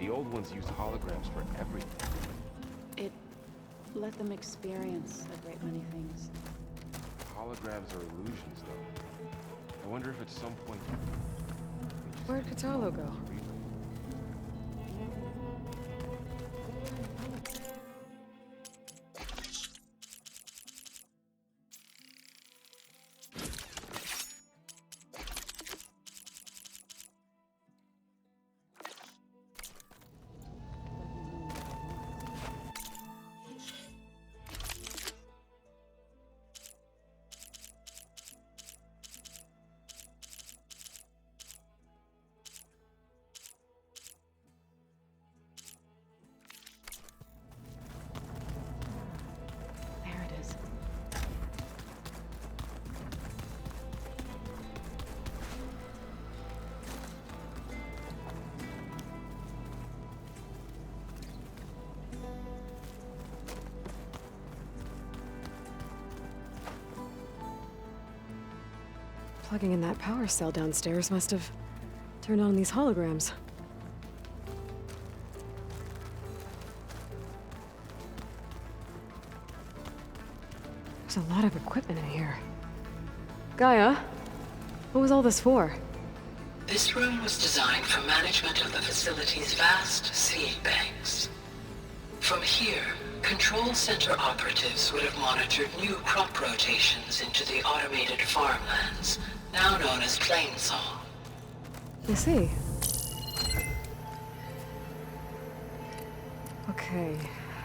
The old ones used holograms for everything. It let them experience a great many things. Holograms are illusions, though. I wonder if at some point... Where'd Katalo go? There it is. Plugging in that power cell downstairs must have turned on these holograms. There's a lot of equipment in here. Gaia, what was all this for? This room was designed for management of the facility's vast seed banks. From here, Control Center operatives would have monitored new crop rotations into the automated farmlands, now known as Plainsong. I see. Okay.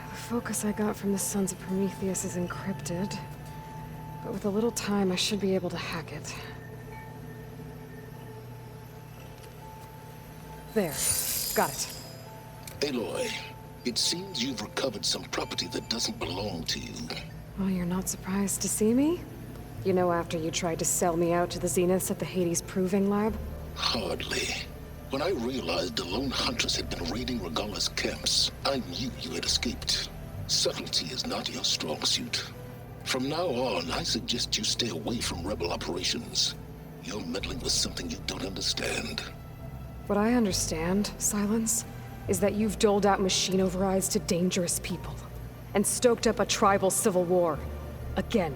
The focus I got from the Sons of Prometheus is encrypted. But with a little time, I should be able to hack it. There. Got it. Aloy, it seems you've recovered some property that doesn't belong to you. Well, you're not surprised to see me? You know, after you tried to sell me out to the Zeniths at the Hades Proving Lab? Hardly. When I realized the lone hunters had been raiding Regalla's camps, I knew you had escaped. Subtlety is not your strong suit. From now on, I suggest you stay away from rebel operations. You're meddling with something you don't understand. What I understand, Silence, is that you've doled out machine overrides to dangerous people, and stoked up a tribal civil war. Again.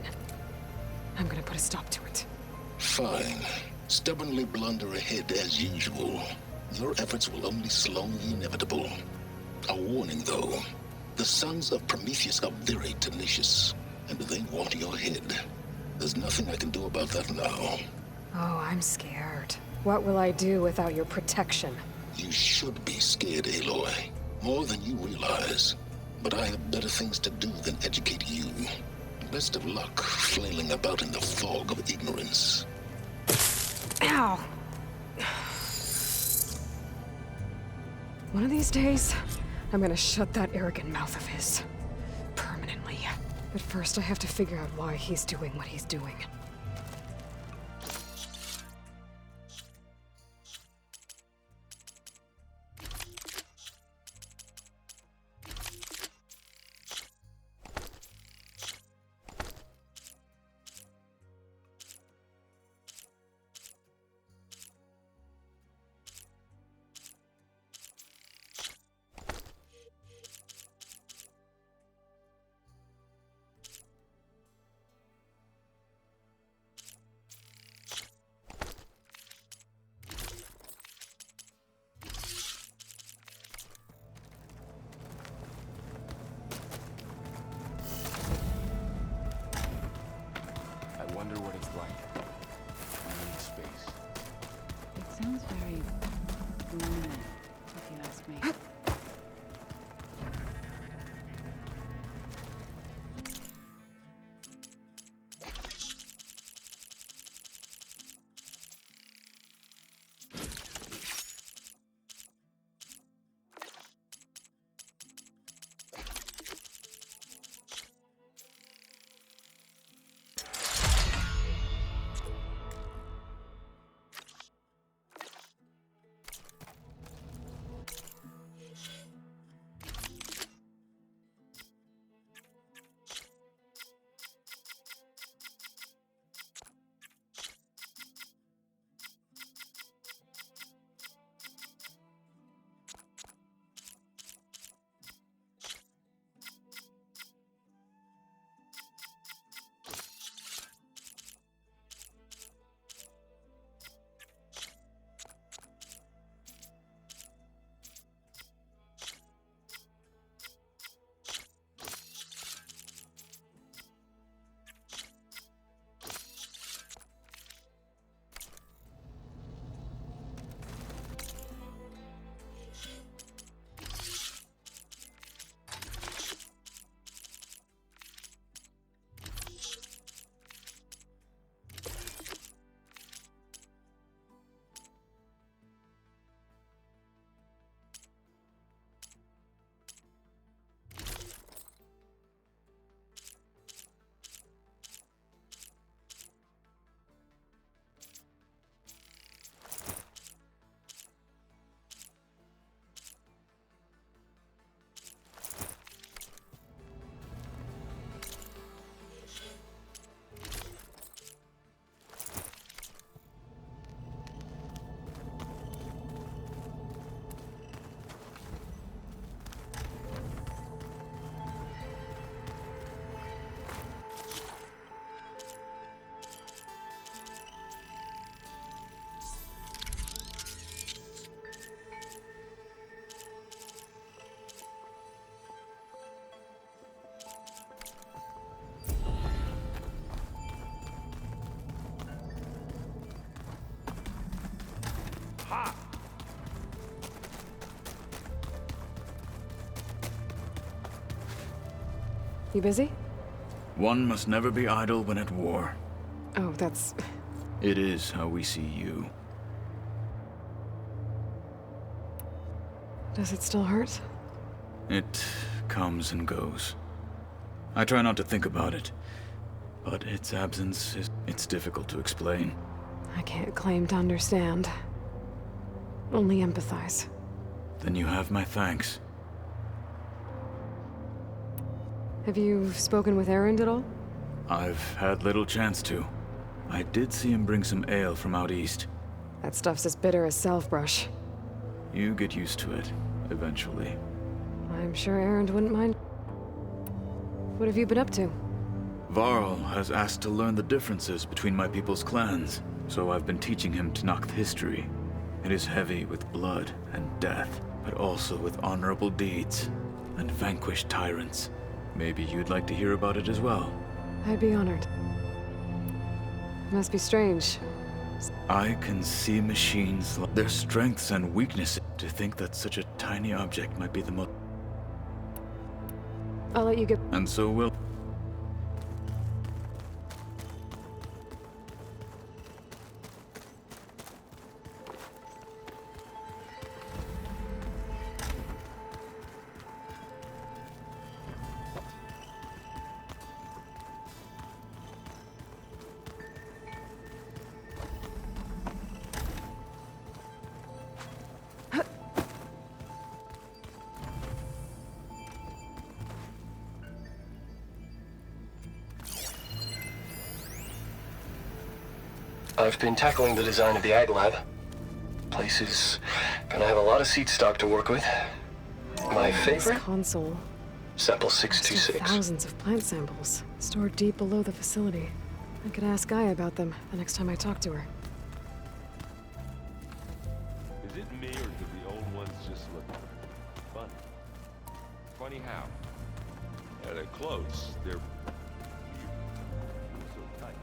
I'm gonna put a stop to it. Fine. Stubbornly blunder ahead as usual. Your efforts will only slow the inevitable. A warning, though. The Sons of Prometheus are very tenacious, and they want your head. There's nothing I can do about that now. Oh, I'm scared. What will I do without your protection? You should be scared, Aloy. More than you realize. But I have better things to do than educate you. Best of luck flailing about in the fog of ignorance. Ow! One of these days, I'm gonna shut that arrogant mouth of his. Permanently. But first I have to figure out why he's doing what he's doing. You busy? One must never be idle when at war. Oh, that's... It is how we see you. Does it still hurt? It comes and goes. I try not to think about it, but its absence it's difficult to explain. I can't claim to understand. Only empathize. Then you have my thanks. Have you spoken with Erend at all? I've had little chance to. I did see him bring some ale from out east. That stuff's as bitter as self-brush. You get used to it, eventually. I'm sure Erend wouldn't mind. What have you been up to? Varl has asked to learn the differences between my people's clans, so I've been teaching him Tenakth history. It is heavy with blood and death, but also with honorable deeds and vanquished tyrants. Maybe you'd like to hear about it as well. I'd be honored. Must be strange. I can see machines, their strengths and weaknesses. To think that such a tiny object might be the most... I'll let you get... And so will... I've been tackling the design of the Ag Lab. Place is gonna have a lot of seed stock to work with. My This favorite? console. Sample Still 626. thousands of plant samples, stored deep below the facility. I could ask Gaia about them the next time I talk to her. Is it me or do the old ones just look funny? Funny how? Yeah, they're close. They're so tight.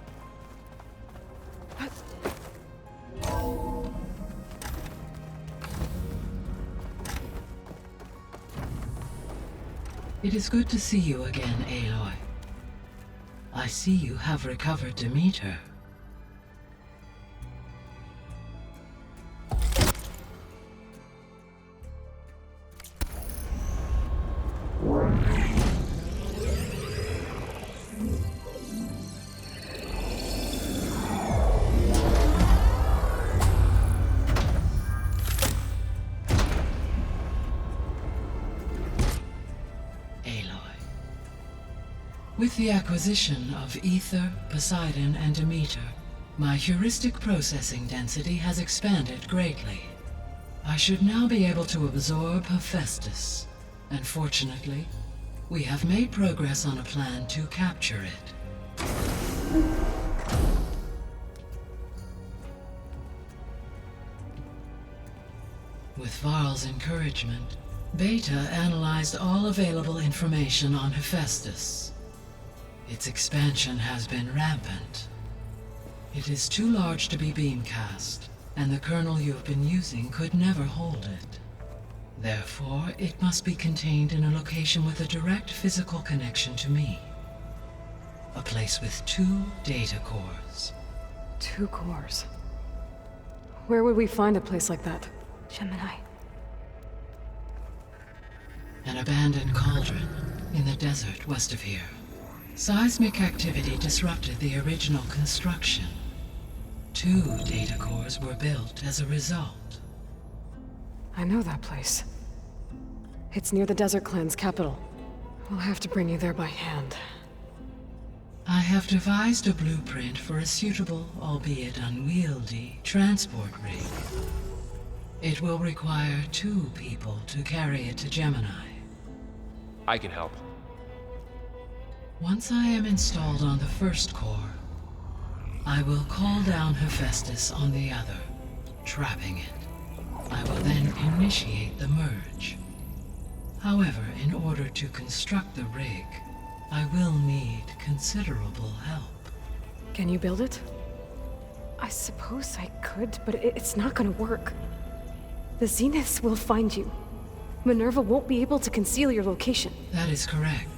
It is good to see you again, Aloy. I see you have recovered Demeter. With the acquisition of Ether, Poseidon, and Demeter, my heuristic processing density has expanded greatly. I should now be able to absorb Hephaestus, and fortunately, we have made progress on a plan to capture it. With Varl's encouragement, Beta analyzed all available information on Hephaestus. Its expansion has been rampant. It is too large to be beamcast, and the kernel you have been using could never hold it. Therefore, it must be contained in a location with a direct physical connection to me. A place with 2 data cores. 2 cores. Where would we find a place like that? Gemini. An abandoned cauldron in the desert west of here. Seismic activity disrupted the original construction. 2 data cores were built as a result. I know that place. It's near the Desert Clan's capital. We'll have to bring you there by hand. I have devised a blueprint for a suitable, albeit unwieldy, transport rig. It will require 2 people to carry it to Gemini. I can help. Once I am installed on the first core, I will call down Hephaestus on the other, trapping it. I will then initiate the merge. However, in order to construct the rig, I will need considerable help. Can you build it? I suppose I could, but it's not gonna work. The Zeniths will find you. Minerva won't be able to conceal your location. That is correct.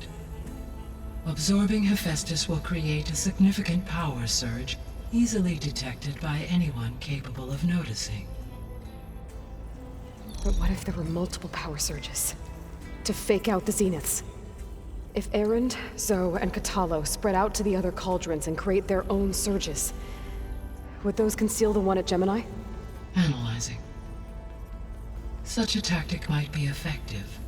Absorbing Hephaestus will create a significant power surge, easily detected by anyone capable of noticing. But what if there were multiple power surges? To fake out the zeniths? If Erend, Zoe, and Katalo spread out to the other cauldrons and create their own surges, would those conceal the one at Gemini? Analyzing. Such a tactic might be effective.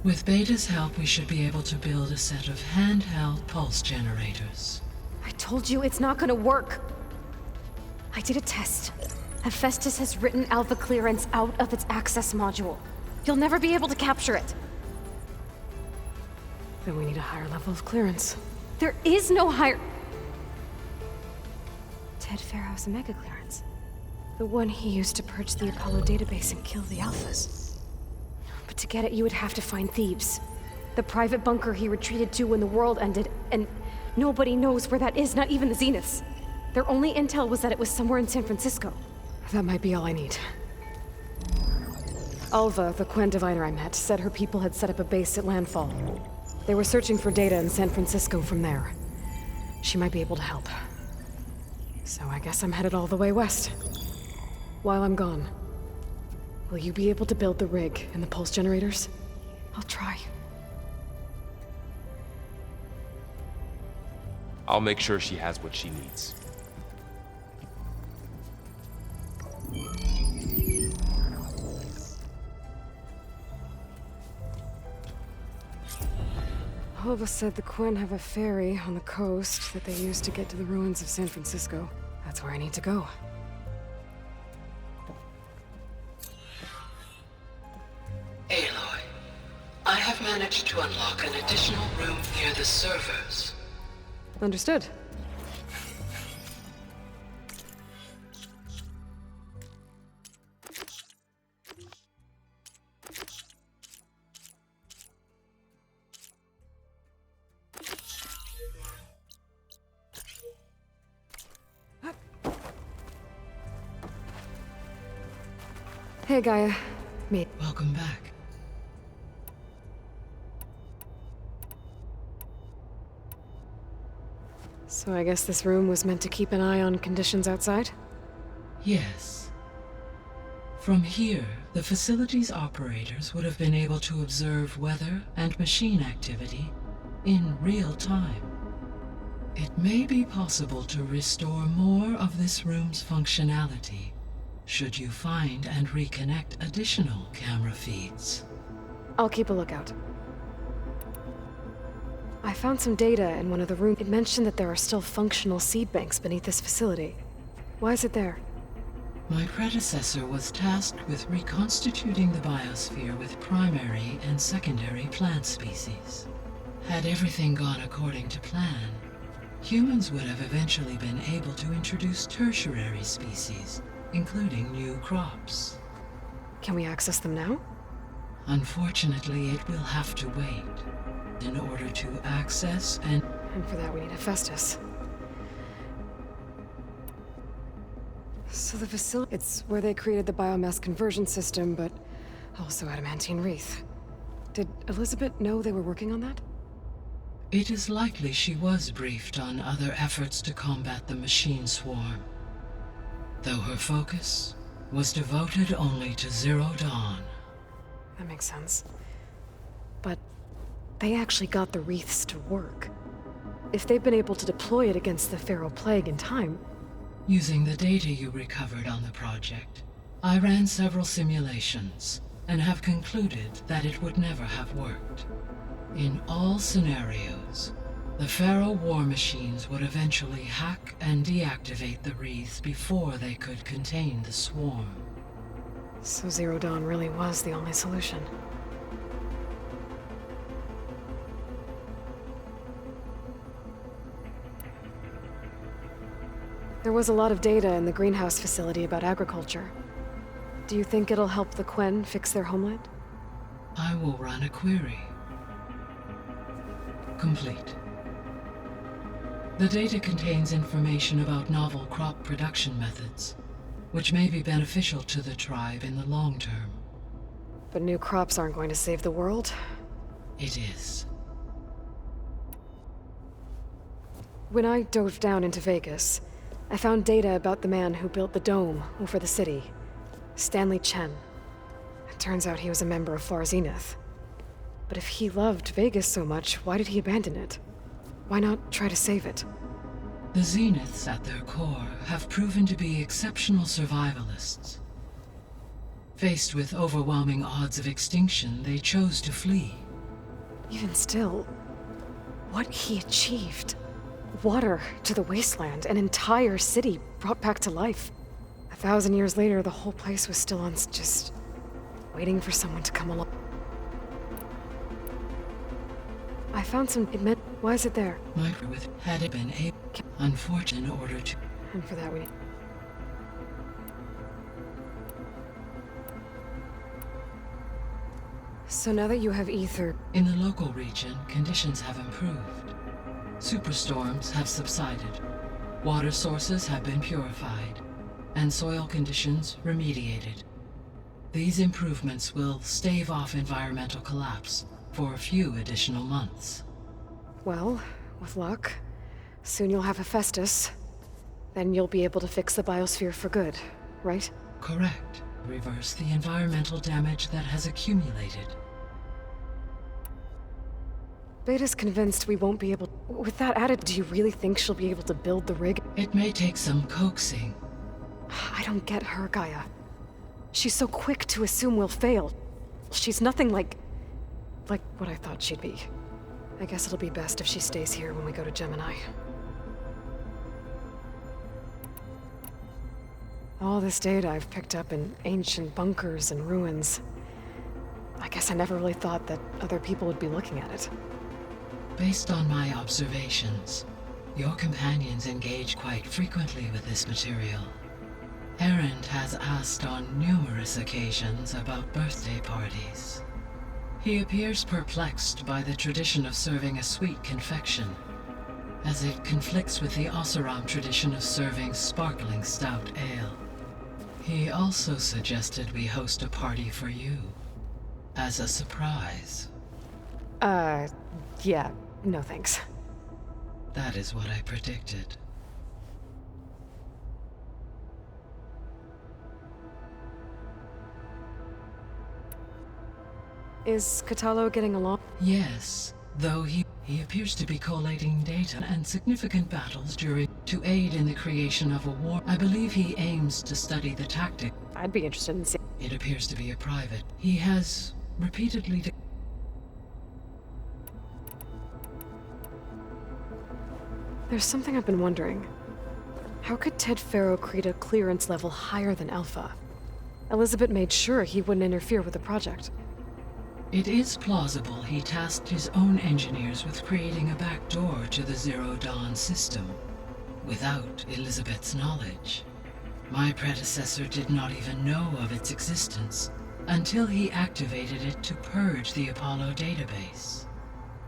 With Beta's help, we should be able to build a set of handheld pulse generators. I told you it's not gonna work! I did a test. Hephaestus has written Alpha clearance out of its access module. You'll never be able to capture it. Then we need a higher level of clearance. There is no higher... Ted Farrow's Omega clearance. The one he used to purge the Apollo database and kill the Alphas. But to get it, you would have to find Thebes. The private bunker he retreated to when the world ended, and nobody knows where that is, not even the Zeniths. Their only intel was that it was somewhere in San Francisco. That might be all I need. Alva, the Quen diviner I met, said her people had set up a base at Landfall. They were searching for data in San Francisco from there. She might be able to help. So I guess I'm headed all the way west. While I'm gone, will you be able to build the rig and the pulse generators? I'll try. I'll make sure she has what she needs. Alva said the Quen have a ferry on the coast that they use to get to the ruins of San Francisco. That's where I need to go. Aloy, I have managed to unlock an additional room near the servers. Understood. Hey, Gaia. Meet. Welcome back. So I guess this room was meant to keep an eye on conditions outside? Yes. From here, the facility's operators would have been able to observe weather and machine activity in real time. It may be possible to restore more of this room's functionality should you find and reconnect additional camera feeds. I'll keep a lookout. I found some data in one of the rooms. It mentioned that there are still functional seed banks beneath this facility. Why is it there? My predecessor was tasked with reconstituting the biosphere with primary and secondary plant species. Had everything gone according to plan, humans would have eventually been able to introduce tertiary species, including new crops. Can we access them now? Unfortunately, it will have to wait in order to access and... And for that we need Hephaestus. So the facility... It's where they created the biomass conversion system, but also adamantine wreath. Did Elizabeth know they were working on that? It is likely she was briefed on other efforts to combat the machine swarm, though her focus was devoted only to Zero Dawn. That makes sense. But they actually got the wreaths to work. If they've been able to deploy it against the Pharaoh Plague in time... Using the data you recovered on the project, I ran several simulations and have concluded that it would never have worked. In all scenarios, the Pharaoh war machines would eventually hack and deactivate the wreaths before they could contain the swarm. So Zero Dawn really was the only solution. There was a lot of data in the greenhouse facility about agriculture. Do you think it'll help the Quen fix their homeland? I will run a query. Complete. The data contains information about novel crop production methods, which may be beneficial to the tribe in the long term. But new crops aren't going to save the world. It is. When I dove down into Vegas, I found data about the man who built the dome over the city. Stanley Chen. It turns out he was a member of Far Zenith. But if he loved Vegas so much, why did he abandon it? Why not try to save it? The Zeniths, at their core, have proven to be exceptional survivalists. Faced with overwhelming odds of extinction, they chose to flee. Even still, what he achieved. Water to the wasteland, an entire city brought back to life. 1,000 years later, the whole place was still on just waiting for someone to come along. I found some admit. Why is it there? With had it been a unfortunate in order to. And for that we. So now that you have ether. In the local region, conditions have improved. Superstorms have subsided. Water sources have been purified, and soil conditions remediated. These improvements will stave off environmental collapse for a few additional months. Well, with luck, soon you'll have Hephaestus. Then you'll be able to fix the biosphere for good, right? Correct. Reverse the environmental damage that has accumulated. Beta's convinced we won't be able. With that added, do you really think she'll be able to build the rig? It may take some coaxing. I don't get her, Gaia. She's so quick to assume we'll fail. She's nothing like what I thought she'd be. I guess it'll be best if she stays here when we go to Gemini. All this data I've picked up in ancient bunkers and ruins. I guess I never really thought that other people would be looking at it. Based on my observations, your companions engage quite frequently with this material. Erend has asked on numerous occasions about birthday parties. He appears perplexed by the tradition of serving a sweet confection, as it conflicts with the Oseram tradition of serving sparkling stout ale. He also suggested we host a party for you, as a surprise. Yeah, no thanks. That is what I predicted. Is Kotallo getting along? Yes, though he appears to be collating data and significant battles to aid in the creation of a war. I believe he aims to study the tactic. I'd be interested in seeing. It appears to be a private. He has repeatedly There's something I've been wondering. How could Ted Faro create a clearance level higher than Alpha? Elizabeth made sure he wouldn't interfere with the project. It is plausible he tasked his own engineers with creating a backdoor to the Zero Dawn system, without Elizabeth's knowledge. My predecessor did not even know of its existence until he activated it to purge the Apollo database.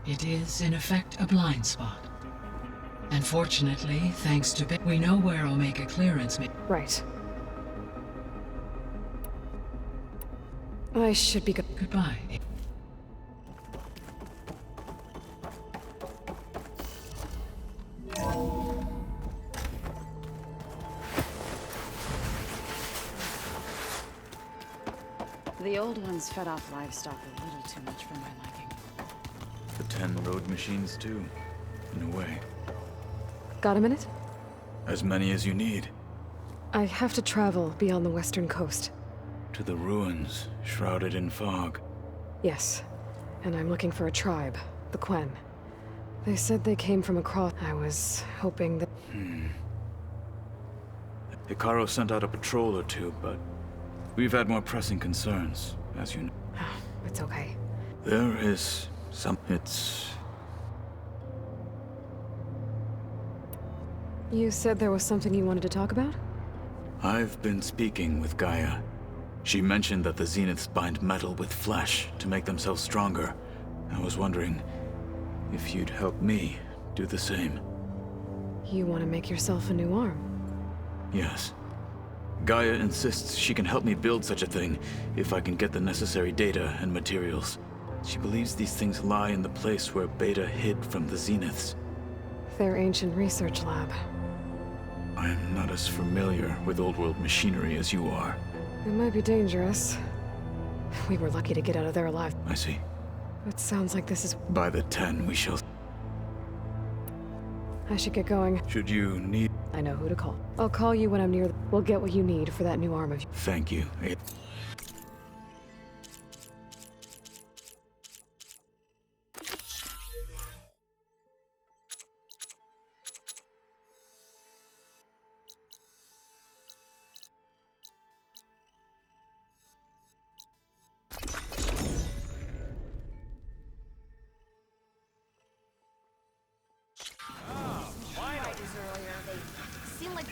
It is, in effect, a blind spot. And fortunately, thanks to we know where Omega clearance may— Right. I should be Goodbye. The old ones fed off livestock a little too much for my liking. The 10 road machines, too, in a way. Got a minute? As many as you need. I have to travel beyond the western coast. To the ruins, shrouded in fog. Yes, and I'm looking for a tribe, the Quen. They said they came from across. I was hoping that. Hikaru sent out a patrol or two, but we've had more pressing concerns, as you know. It's okay. There is some. You said there was something you wanted to talk about? I've been speaking with Gaia. She mentioned that the Zeniths bind metal with flesh to make themselves stronger. I was wondering if you'd help me do the same. You want to make yourself a new arm? Yes. Gaia insists she can help me build such a thing if I can get the necessary data and materials. She believes these things lie in the place where Beta hid from the Zeniths. their ancient research lab. I am not as familiar with old world machinery as you are. It might be dangerous. We were lucky to get out of there alive. I see. It sounds like this is... By the 10, we shall... I should get going. Should you need... I know who to call. I'll call you when I'm near... We'll get what you need for that new arm of... Thank you.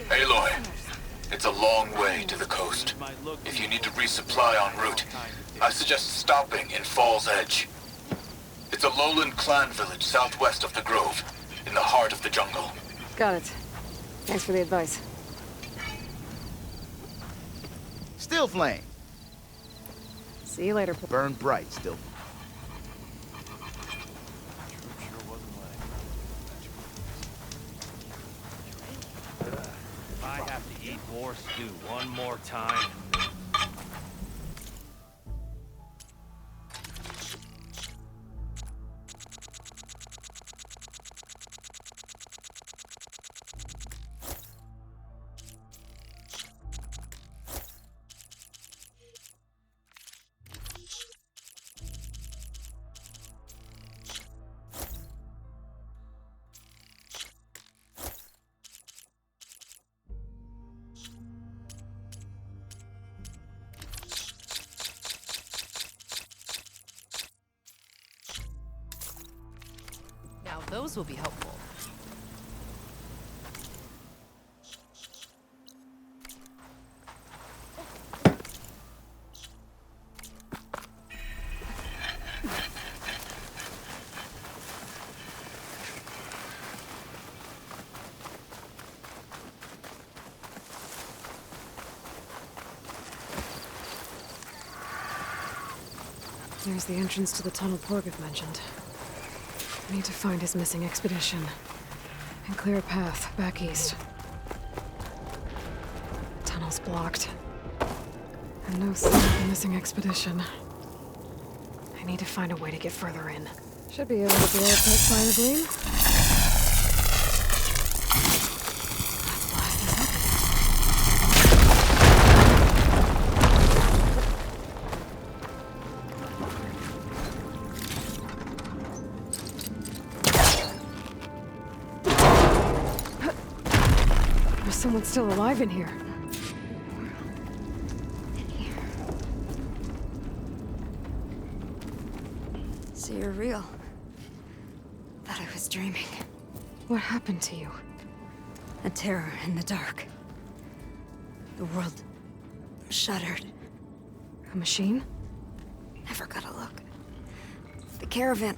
Aloy, it's a long way to the coast. If you need to resupply en route, I suggest stopping in Fall's Edge. It's a lowland clan village southwest of the Grove, in the heart of the jungle. Got it. Thanks for the advice. Still flame. See you later. Burn bright, still. I have to eat more stew one more time. Now those will be helpful. There's the entrance to the tunnel Porgeth mentioned. I need to find his missing expedition and clear a path back east. Tunnel's blocked. And no sign of the missing expedition. I need to find a way to get further in. Should be able to blow up that fire gleam. Blast this open. There's someone still alive in here. So you're real. Thought I was dreaming. What happened to you? A terror in the dark. The world shuddered. A machine? Never got a look. The caravan.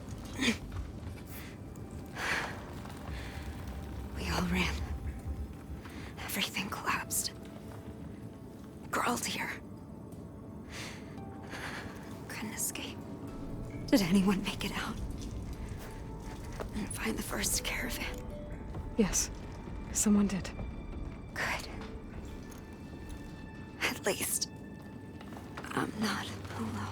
We all ran. Everything collapsed. Crawled here. Couldn't escape. Did anyone make it out? And find the first caravan? Yes, someone did. Good. At least, I'm not alone.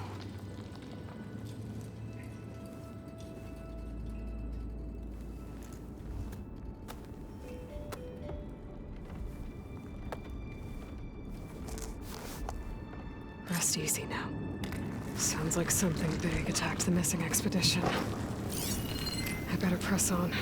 Rest easy now. Sounds like something big attacked the missing expedition. I better press on.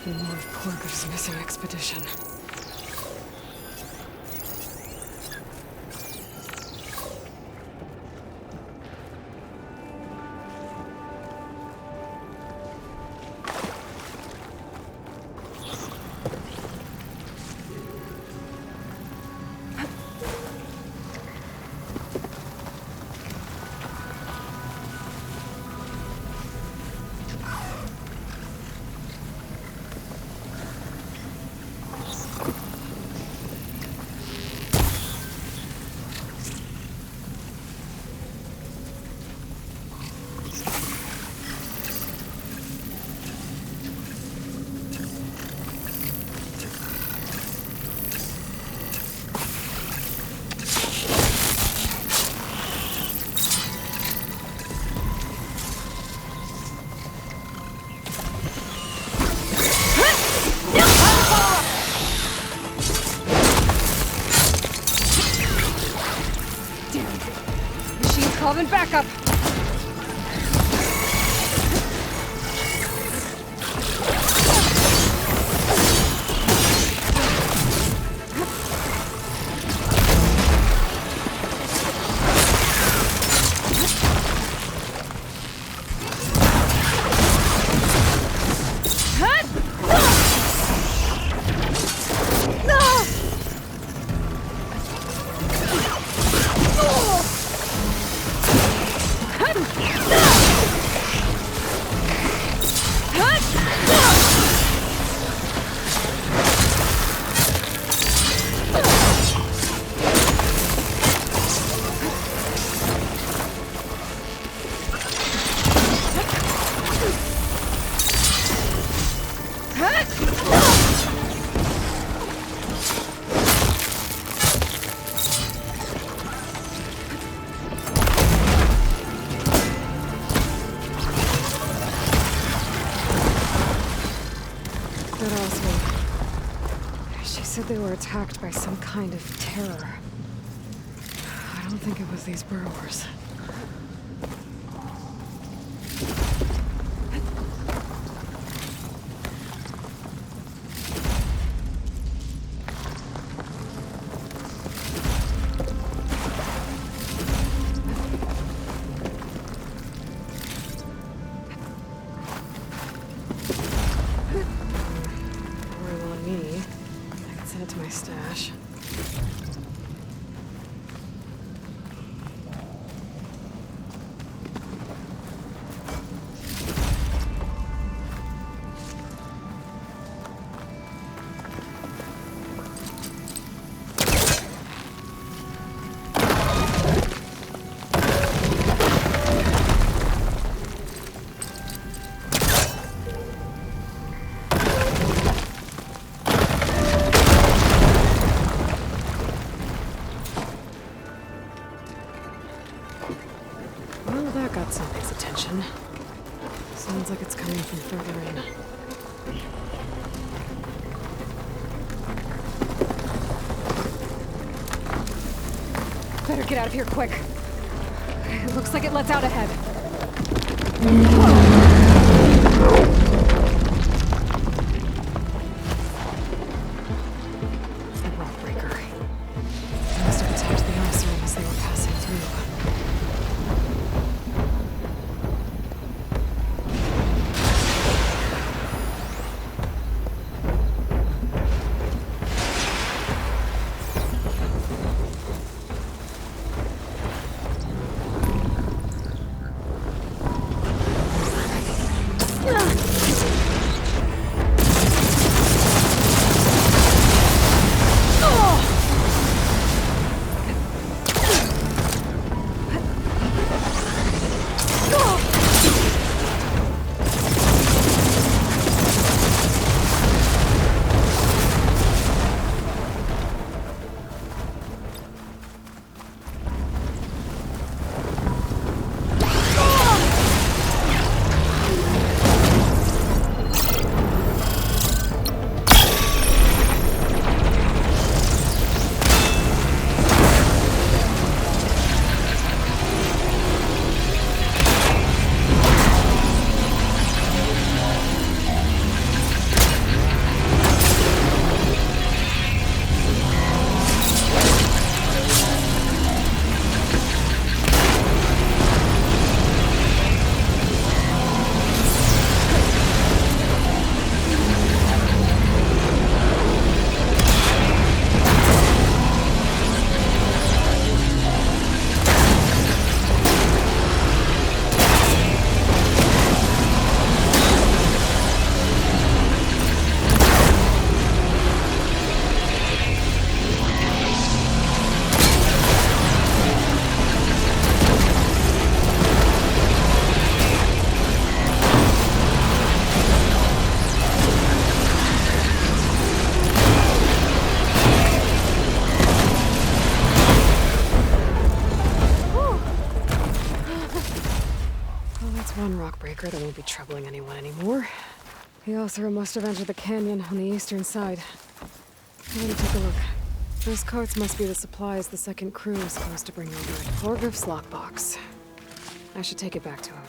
More of Korgov's missing expedition. Calling backup! They were attacked by some kind of terror. I don't think it was these burrowers. Stash. Something's attention. Sounds like it's coming from further in. Better get out of here quick. It looks like it lets out ahead. The rock breaker. They must have attacked the Osram as they were passing through. Oh! Rockbreaker that won't be troubling anyone anymore. The Oseram must have entered the canyon on the eastern side. Let me take a look. Those carts must be the supplies the second crew is supposed to bring over. Orgriff's lockbox. I should take it back to him.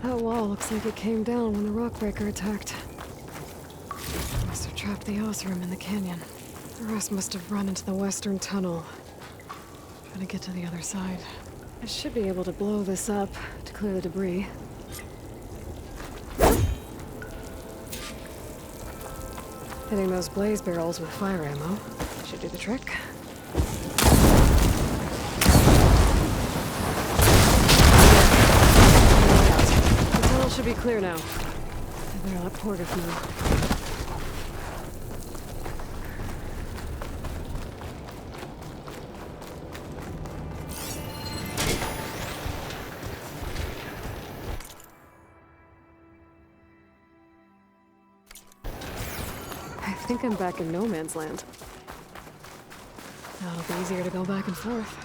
That wall looks like it came down when the Rockbreaker attacked. Must have trapped the Oseram in the canyon. The rest must have run into the western tunnel. Gotta get to the other side. I should be able to blow this up to clear the debris. Hitting those blaze barrels with fire ammo should do the trick. Should be clear now. I better let Porgriff know. I think I'm back in no man's land. Now it'll be easier to go back and forth.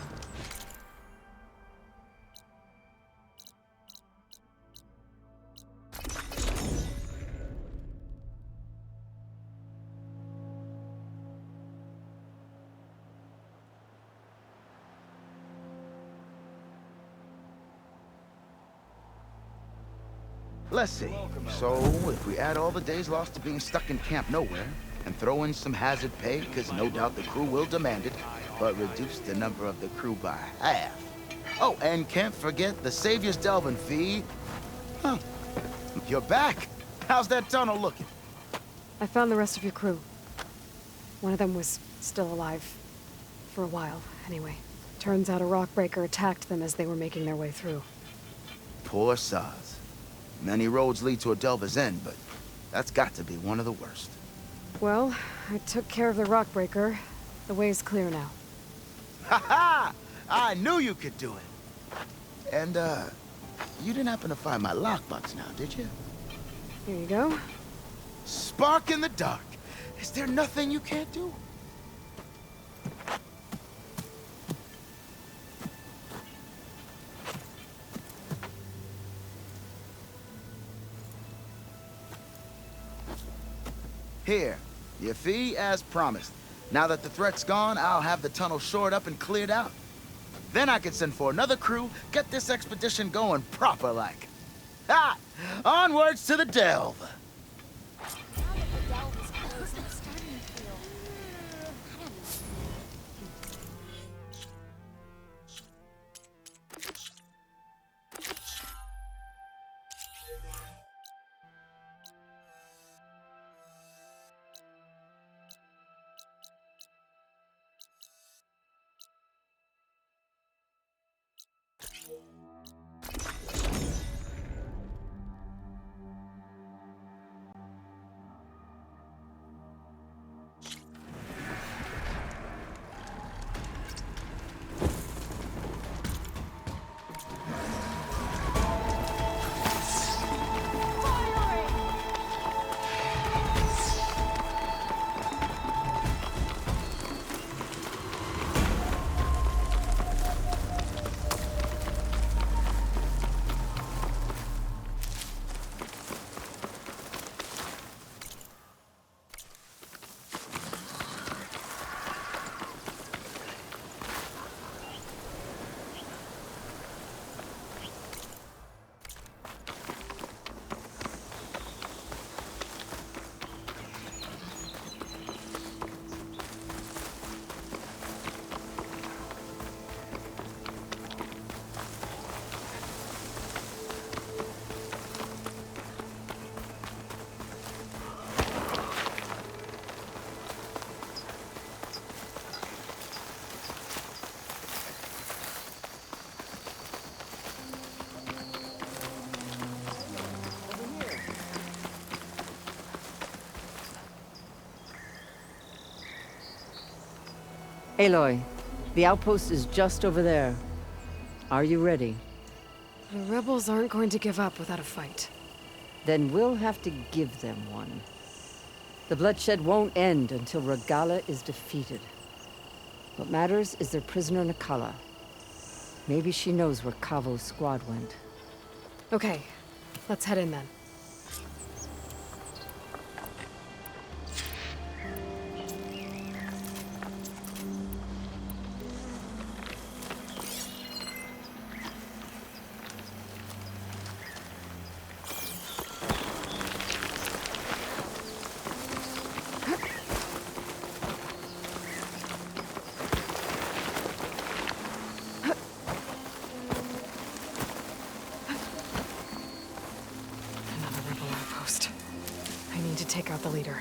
Let's see. So, if we add all the days lost to being stuck in Camp Nowhere, and throw in some hazard pay, because no doubt the crew will demand it, but reduce the number of the crew by half. Oh, and can't forget the Savior's Delvin fee. Huh. You're back. How's that tunnel looking? I found the rest of your crew. One of them was still alive. For a while, anyway. Turns out a Rockbreaker attacked them as they were making their way through. Poor Saz. Many roads lead to a Delver's End, but that's got to be one of the worst. Well, I took care of the Rockbreaker. The way's clear now. Ha-ha! I knew you could do it! And, you didn't happen to find my lockbox now, did you? Here you go. Spark in the dark. Is there nothing you can't do? Here, your fee as promised. Now that the threat's gone, I'll have the tunnel shored up and cleared out. Then I can send for another crew, get this expedition going proper-like. Ha! Onwards to the Delve! Aloy, the outpost is just over there. Are you ready? The rebels aren't going to give up without a fight. Then we'll have to give them one. The bloodshed won't end until Regalla is defeated. What matters is their prisoner Nakala. Maybe she knows where Kavo's squad went. Okay, let's head in then. I need to take out the leader.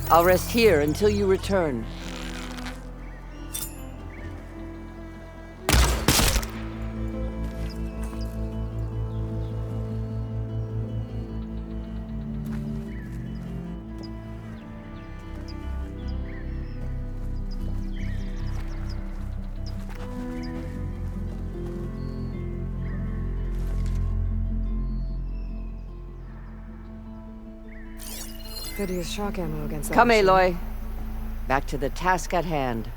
I'll rest here until you return. Could use shock ammo against that. Come, machine. Aloy. Back to the task at hand.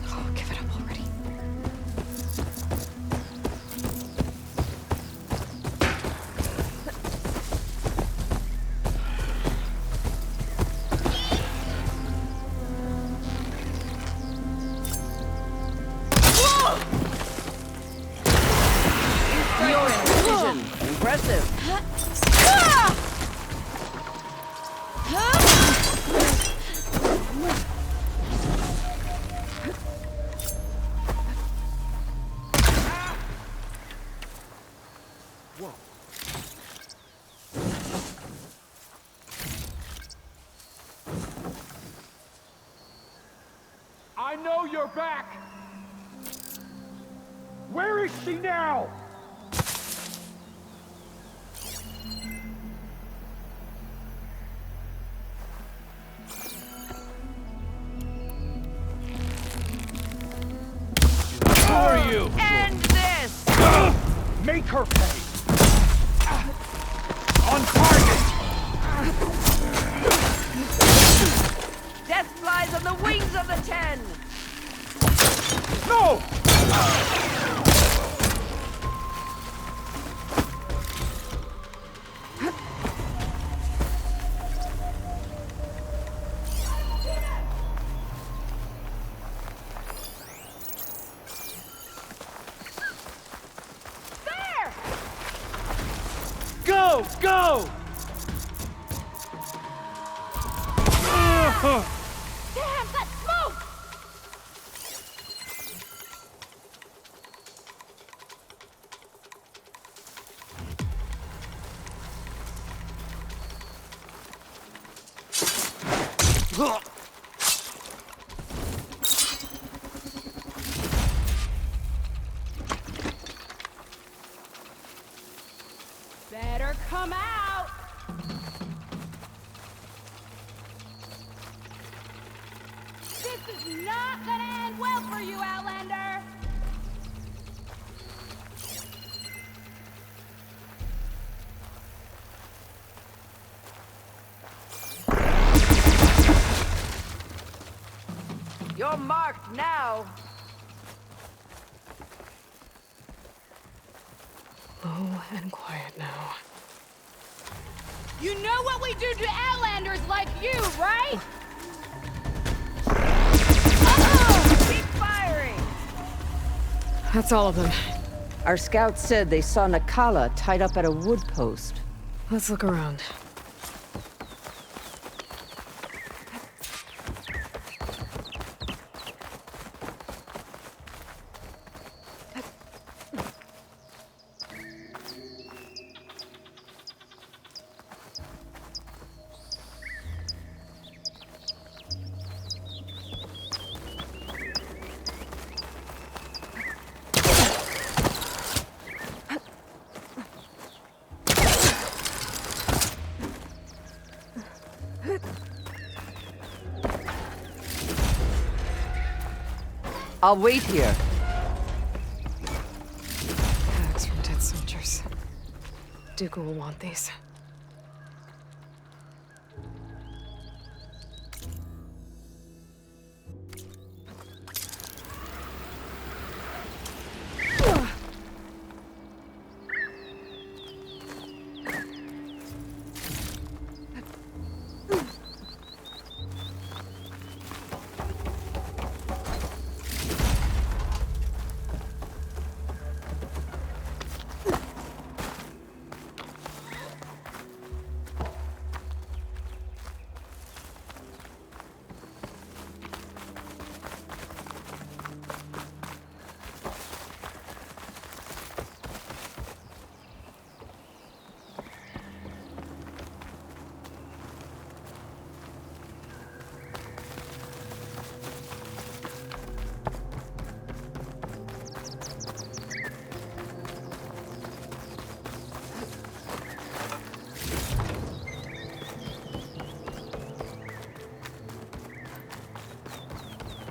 Oh, give it up already. You're in precision. Impressive. I know you're back! Where is she now? Who are you? End this! Make her pay! On target! Death flies on the wings of the 10! No! Go! Go! Damn, that smoke! Better This is not gonna end well for you, Outlander! You're marked now! Low and quiet now. You know what we do to Outlanders like you, right? Keep firing! That's all of them. Our scouts said they saw Nakala tied up at a wood post. Let's look around. I'll wait here. Bags from dead soldiers. Dooku will want these.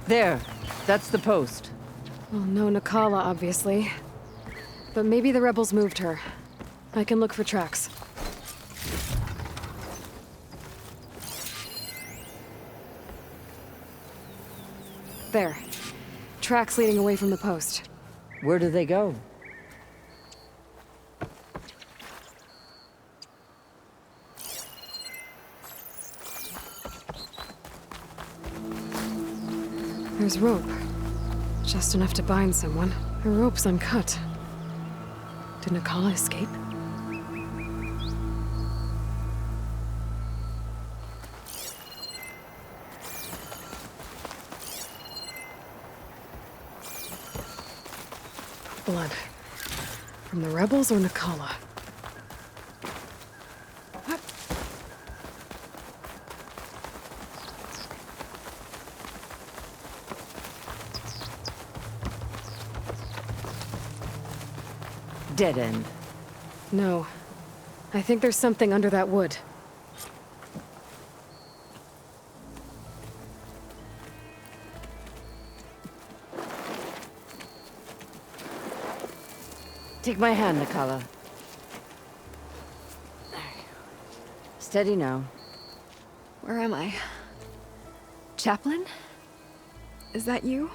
There. That's the post. Well, no Nakala, obviously. But maybe the rebels moved her. I can look for tracks. There. Tracks leading away from the post. Where do they go? There's rope. Just enough to bind someone. The rope's uncut. Did Nakala escape? Blood. From the rebels or Nakala? Dead end. No. I think there's something under that wood. Take my hand, Nakala. Steady now. Where am I? Chaplain? Is that you?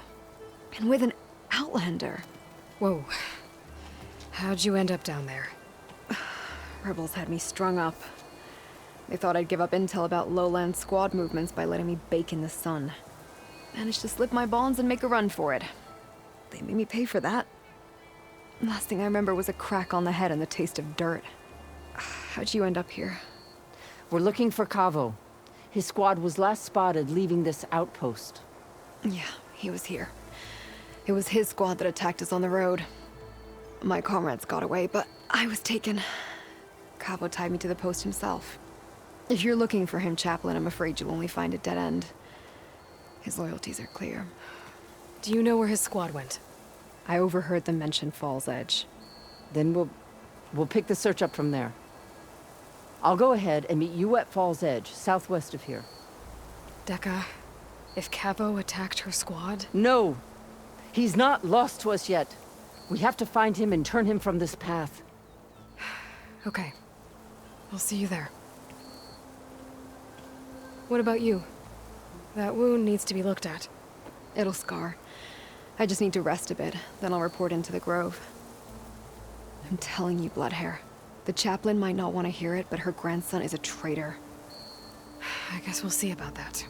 And with an Outlander. Whoa. How'd you end up down there? Rebels had me strung up. They thought I'd give up intel about lowland squad movements by letting me bake in the sun. Managed to slip my bonds and make a run for it. They made me pay for that. Last thing I remember was a crack on the head and the taste of dirt. How'd you end up here? We're looking for Kavo. His squad was last spotted leaving this outpost. Yeah, he was here. It was his squad that attacked us on the road. My comrades got away, but I was taken. Kavo tied me to the post himself. If you're looking for him, Chaplain, I'm afraid you'll only find a dead end. His loyalties are clear. Do you know where his squad went? I overheard them mention Fall's Edge. Then we'll pick the search up from there. I'll go ahead and meet you at Fall's Edge, southwest of here. Dekka, If Cavo attacked her squad? No! He's not lost to us yet. We have to find him and turn him from this path. Okay. I'll see you there. What about you? That wound needs to be looked at. It'll scar. I just need to rest a bit, then I'll report into the Grove. I'm telling you, Bloodhair. The chaplain might not want to hear it, but her grandson is a traitor. I guess we'll see about that.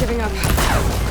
giving up.